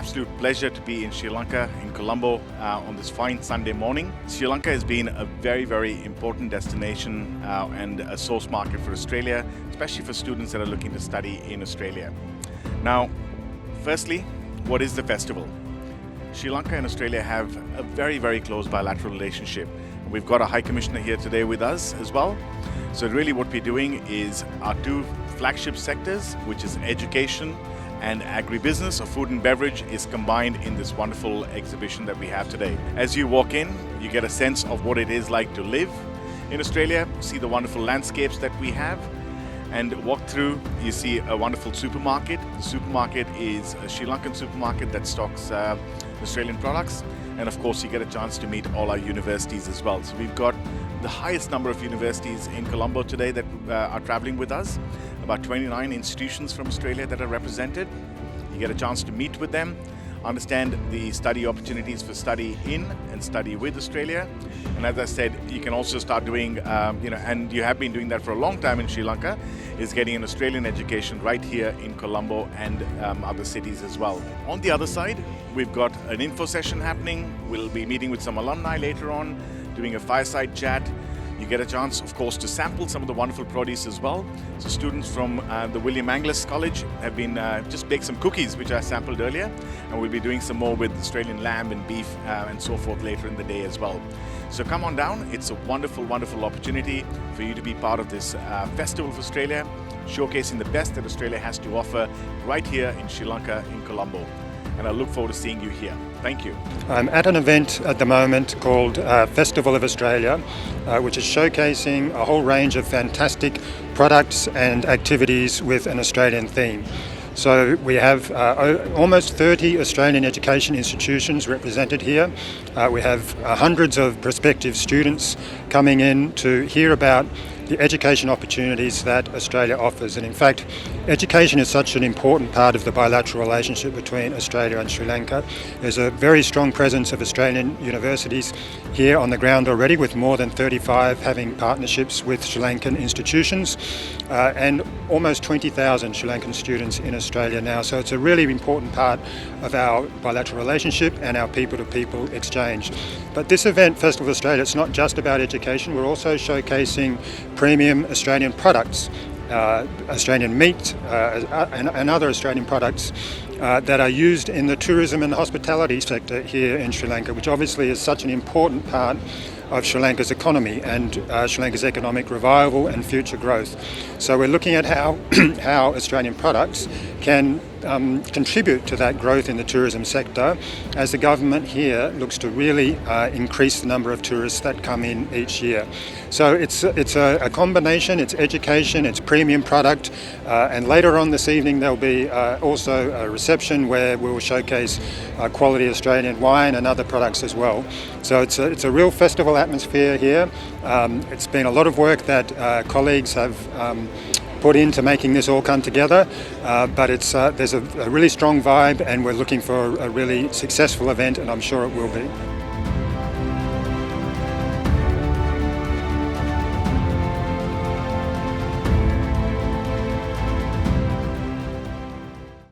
absolute pleasure to be in Sri Lanka, in Colombo, on this fine Sunday morning. Sri Lanka has been a very, very important destination and a source market for Australia, especially for students that are looking to study in Australia. Now, firstly, what is the festival? Sri Lanka and Australia have a very, very close bilateral relationship. We've got a High Commissioner here today with us as well. So really what we're doing is our two flagship sectors, which is education and agribusiness or food and beverage, is combined in this wonderful exhibition that we have today. As you walk in, you get a sense of what it is like to live in Australia, see the wonderful landscapes that we have, and walk through, you see a wonderful supermarket. The supermarket is a Sri Lankan supermarket that stocks Australian products. And of course, you get a chance to meet all our universities as well. So we've got the highest number of universities in Colombo today that are traveling with us. About 29 institutions from Australia that are represented. You get a chance to meet with them, understand the study opportunities for study in and study with Australia. And as I said, you can also start doing, and you have been doing that for a long time in Sri Lanka, is getting an Australian education right here in Colombo and other cities as well. On the other side, we've got an info session happening. We'll be meeting with some alumni later on, doing a fireside chat. You get a chance, of course, to sample some of the wonderful produce as well. So students from the William Angliss College have been just baked some cookies, which I sampled earlier, and we'll be doing some more with Australian lamb and beef and so forth later in the day as well. So come on down. It's a wonderful, wonderful opportunity for you to be part of this Festival of Australia, showcasing the best that Australia has to offer right here in Sri Lanka, in Colombo. And I look forward to seeing you here. Thank you. I'm at an event at the moment called Festival of Australia, which is showcasing a whole range of fantastic products and activities with an Australian theme. So we have almost 30 Australian education institutions represented here. We have hundreds of prospective students coming in to hear about the education opportunities that Australia offers. And in fact, education is such an important part of the bilateral relationship between Australia and Sri Lanka. There's a very strong presence of Australian universities here on the ground already, with more than 35 having partnerships with Sri Lankan institutions, and almost 20,000 Sri Lankan students in Australia now. So it's a really important part of our bilateral relationship and our people-to-people exchange. But this event, Festival of Australia, it's not just about education. We're also showcasing premium Australian products, Australian meat and other Australian products that are used in the tourism and hospitality sector here in Sri Lanka, which obviously is such an important part of Sri Lanka's economy and Sri Lanka's economic revival and future growth. So we're looking at how Australian products can contribute to that growth in the tourism sector as the government here looks to really increase the number of tourists that come in each year. So it's a combination, it's education, it's premium product, and later on this evening there'll be also a reception where we'll showcase quality Australian wine and other products as well. So it's a real festival atmosphere here. It's been a lot of work that colleagues have put into making this all come together, but there's a really strong vibe, and we're looking for a really successful event, and I'm sure it will be.